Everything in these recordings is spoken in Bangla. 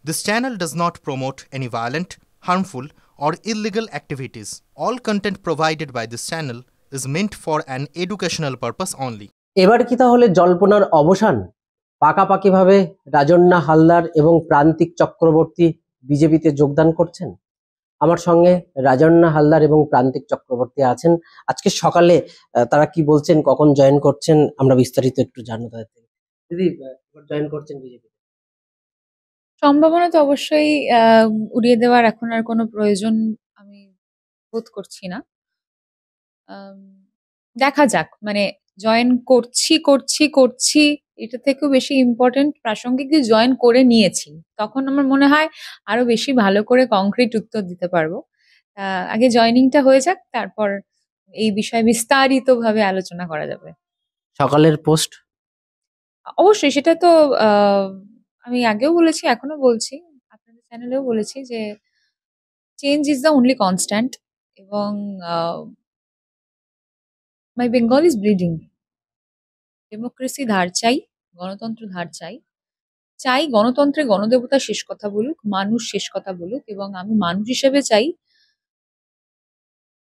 This channel does not promote any violent, harmful, or illegal activities. All content provided by this channel is meant for an educational purpose only. এবার কি তাহলে জল্পনার অবসান? পাকাপাকিভাবে রাজন্না হালদার এবং প্রান্তিক চক্রবর্তী বিজেপিতে যোগদান করছেন। আমার সঙ্গে রাজন্না হালদার এবং প্রান্তিক চক্রবর্তী আছেন। আজকে সকালে তারা কি বলছেন, কখন জয়েন করছেন, আমরা বিস্তারিত একটু জানবো তাদের থেকে। দিদি, জয়েন করছেন বিজেপি? সম্ভাবনা তো অবশ্যই উড়িয়ে দেওয়ার এখন আর কোনো প্রয়োজন আমি বোধ করছি না। দেখা যাক, মানে জয়েন করছি এটা থেকেও বেশি ইম্পর্টেন্ট প্রাসঙ্গিক যে জয়েন করে নিয়েছি, তখন আমার মনে হয় আরো বেশি ভালো করে কংক্রিট উত্তর দিতে পারবো। আগে জয়েনিংটা হয়ে যাক, তারপর এই বিষয়ে বিস্তারিতভাবে আলোচনা করা যাবে। সকালের পোস্ট অবশ্যই সেটা তো আমি আগেও বলেছি, এখনো বলছি, আপনাদের চ্যানেলেও বলেছি যে change is the only constant, এবং মাই বেঙ্গল ইজ ব্লিডিং। ডেমোক্রেসি ধার চাই, গণতন্ত্র ধার চাই, চাই গণতন্ত্রে গণদেবতা শেষ কথা বলুক, মানুষ শেষ কথা বলুক, এবং আমি মানুষ হিসেবে চাই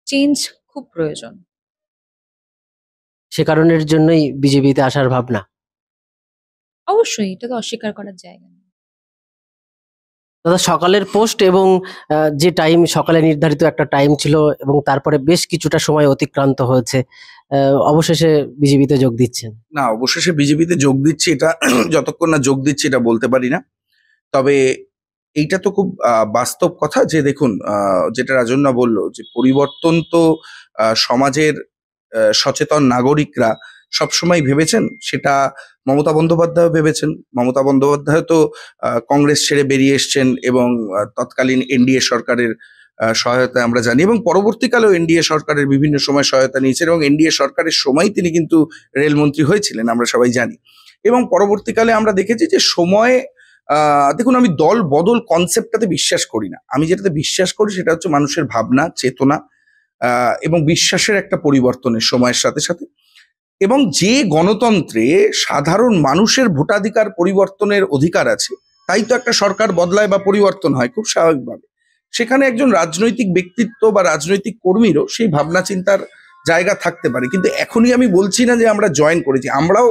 চেঞ্জ খুব প্রয়োজন। সে কারণের জন্যই বিজেপিতে আসার ভাবনা। অবশ্যই এটা তো অস্বীকার করার জায়গা নেই। দাদা, সকালের পোস্ট এবং যে টাইম, সকালে নির্ধারিত একটা টাইম ছিল এবং তারপরে বেশ কিছুটা সময় অতিক্রান্ত হয়েছে, অবশেষে বিজেপিতে যোগ দিচ্ছেন। না, অবশেষে বিজেপিতে যোগ দিচ্ছি এটা যতক্ষণ না যোগ দিচ্ছি এটা বলতে পারি না। তবে এইটা তো খুব বাস্তব কথা যে দেখুন, যেটা রাজন্যা বলল যে পরিবর্তন তো সমাজের সচেতন নাগরিকরা সবসময় ভেবেছেন, সেটা মমতা বন্দ্যোপাধ্যায় ভেবেছেন। মমতা বন্দ্যোপাধ্যায় তো কংগ্রেস ছেড়ে বেরিয়ে এসছেন এবং তৎকালীন এনডিএ সরকারের সহায়তায় আমরা জানি, এবং পরবর্তীকালেও এনডিএ সরকারের বিভিন্ন সময় সহায়তা নিয়েছেন, এবং এনডিএ সরকারের সময় তিনি কিন্তু রেলমন্ত্রী হয়েছিলেন, আমরা সবাই জানি। এবং পরবর্তীকালে আমরা দেখেছি যে সময় দেখুন, আমি দল বদল কনসেপ্টটাতে বিশ্বাস করি না। আমি যেটাতে বিশ্বাস করি সেটা হচ্ছে মানুষের ভাবনা, চেতনা এবং বিশ্বাসের একটা পরিবর্তনের সময়ের সাথে সাথে। এবং যে গণতন্ত্রে সাধারণ মানুষের ভোটাধিকার পরিবর্তনের অধিকার আছে, তাই তো একটা সরকার বদলায় বা পরিবর্তন হয় খুব স্বাভাবিকভাবে। সেখানে একজন রাজনৈতিক ব্যক্তিত্ব বা রাজনৈতিক কর্মীরও সেই ভাবনা চিন্তার জায়গা থাকতে পারে। কিন্তু এখনই আমি বলছি না যে আমরা জয়েন করেছি। আমরাও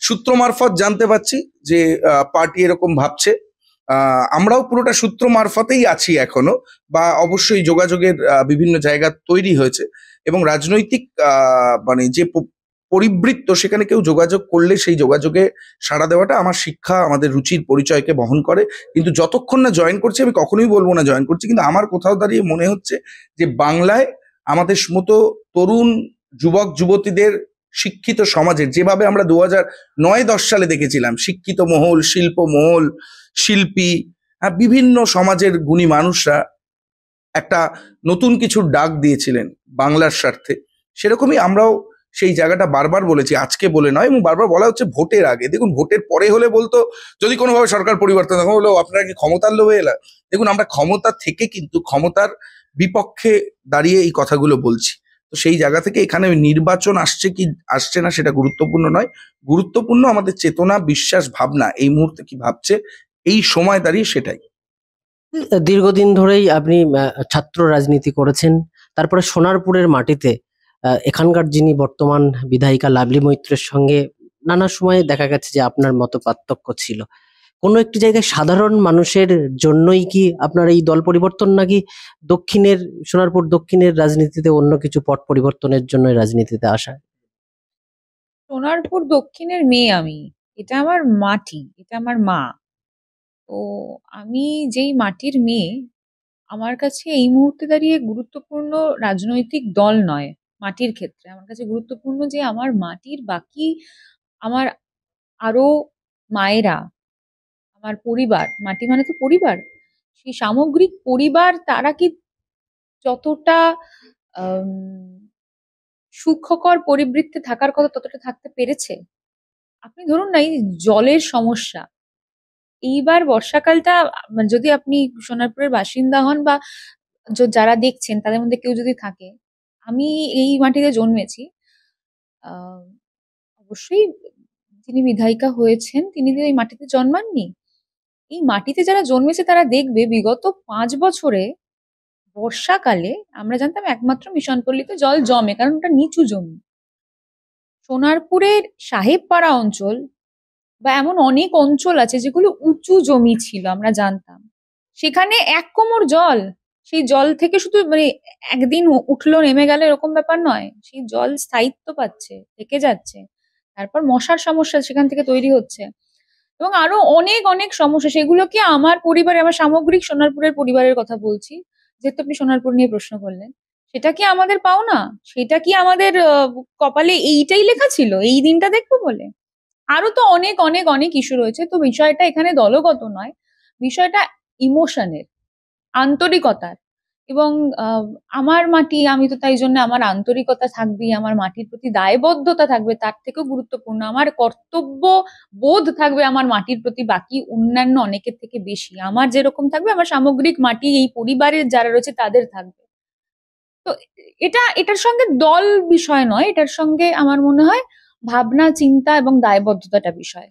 সূত্র মারফত জানতে পারছি যে পার্টি এরকম ভাবছে। আমরাও পুরোটা সূত্র মারফতেই আছি এখনো, বা অবশ্যই যোগাযোগের বিভিন্ন জায়গা তৈরি হয়েছে, এবং রাজনৈতিক মানে যে পরিবৃত্ত, সেখানে কেউ যোগাযোগ করলে সেই যোগাযোগে সাড়া দেওয়াটা আমার শিক্ষা, আমাদের রুচির পরিচয়কে বহন করে। কিন্তু যতক্ষণ না জয়েন করছি, আমি কখনোই বলবো না জয়েন করছি, কিন্তু আমার কোথাও দাঁড়িয়ে মনে হচ্ছে যে বাংলায় আমাদের মতো তরুণ যুবক যুবতীদের শিক্ষিত সমাজের, যেভাবে আমরা 2009-10 সালে দেখেছিলাম শিক্ষিত মহল, শিল্প মহল, শিল্পী, বিভিন্ন সমাজের গুণী মানুষরা একটা নতুন কিছুর ডাক দিয়েছিলেন বাংলার স্বার্থে, সেরকমই আমরাও সেই জায়গাটা বারবার বলেছি, আজকে বলে নয়, এবং বারবার বলা হচ্ছে ভোটের আগে। দেখুন, ভোটের পরে হলে বলতো যদি কোনোভাবে সরকার পরিবর্তন হলো আপনারা কি ক্ষমতার লোভে এলা। দেখুন, আমরা ক্ষমতা থেকে কিন্তু ক্ষমতার বিপক্ষে দাঁড়িয়ে এই কথাগুলো বলছি। তো সেই জায়গা থেকে এখানে নির্বাচন আসছে কি আসছে না সেটা গুরুত্বপূর্ণ নয়, গুরুত্বপূর্ণ আমাদের চেতনা, বিশ্বাস, ভাবনা এই মুহূর্তে কি ভাবছে এই সময় দাঁড়িয়ে, সেটাই। দীর্ঘদিন ধরেই আপনি ছাত্র রাজনীতি করেছেন, তারপরে সোনারপুরের মাটিতে এখানকার যিনি বর্তমান বিধায়িকা লাভলি মৈত্রের সঙ্গে নানা সময়ে দেখা গেছে যে আপনার মত পার্থক্য ছিল। কোনো একটি জায়গায় সাধারণ মানুষের জন্যই কি আপনার এই দল পরিবর্তন, নাকি দক্ষিণের, সোনারপুর দক্ষিণের রাজনীতিতে অন্য কিছু পট পরিবর্তনের জন্য রাজনীতিতে আসা? সোনারপুর দক্ষিণের মেয়ে আমি, এটা আমার মাটি, এটা আমার মা। তো আমি যেই মাটির মেয়ে, আমার কাছে এই মুহূর্তে দাঁড়িয়ে গুরুত্বপূর্ণ রাজনৈতিক দল নয়। মাটির ক্ষেত্রে আমার কাছে গুরুত্বপূর্ণ যে আমার মাটির বাকি আমার আরো মায়েরা, আমার পরিবার, মাটি মানে তো পরিবার, সেই সামগ্রিক পরিবার তারা কি যতটা আম, সুখকর পরিবৃত্তে থাকার কথা ততটা থাকতে পেরেছে। আপনি ধরুন না, এই জলের সমস্যা, এইবার বর্ষাকালটা, যদি আপনি সোনারপুরের বাসিন্দা হন বা যারা দেখছেন তাদের মধ্যে কেউ যদি থাকে, আমি এই মাটিতে জন্মেছি। আহ অবশ্যই যিনি বিধায়িকা হয়েছেন তিনি তো এই মাটিতে জন্মাননি। এই মাটিতে যারা জন্মেছে তারা দেখবে বিগত 5 বছরে বর্ষাকালে আমরা জানতাম একমাত্র মিশনপল্লীতে জল জমে, কারণ ওটা নিচু জমি। সোনারপুরের সাহেবপাড়া অঞ্চল বা এমন অনেক অঞ্চল আছে যেগুলো উঁচু জমি ছিল, আমরা জানতাম। সেখানে 1 কোমর জল, সেই জল থেকে শুধু মানে একদিন উঠলো নেমে গেল এরকম ব্যাপার নয়, সেই জল স্থায়িত্ব পাচ্ছে, থেকে যাচ্ছে। তারপর মশার সমস্যা সেখান থেকে তৈরি হচ্ছে এবং আরো অনেক অনেক সমস্যা, সেগুলোকে আমার পরিবারে, আমার সামগ্রিক সোনারপুরের পরিবারের কথা বলছি, যেহেতু আপনি সোনারপুর নিয়ে প্রশ্ন করলেন, সেটা কি আমাদের পাওনা? সেটা কি আমাদের কপালে এইটাই লেখা ছিল, এই দিনটা দেখবো বলে? আরো তো অনেক অনেক অনেক ইস্যু রয়েছে। তো বিষয়টা এখানে দলগত নয়, বিষয়টা ইমোশনের, আন্তরিকতার। এবং আমার মাটি, আমি তো তাই জন্য আমার আন্তরিকতা থাকবেই, আমার মাটির প্রতি দায়বদ্ধতা থাকবে, তার থেকেও গুরুত্বপূর্ণ আমার কর্তব্য বোধ থাকবে আমার মাটির প্রতি বাকি অন্যান্য অনেকের থেকে বেশি। আমার যেরকম থাকবে আমার সামগ্রিক মাটি, এই পরিবারের যারা রয়েছে তাদের থাকবে। তো এটার সঙ্গে দল বিষয় নয়, এটার সঙ্গে আমার মনে হয় ভাবনা, চিন্তা এবং দায়বদ্ধতাটা বিষয়।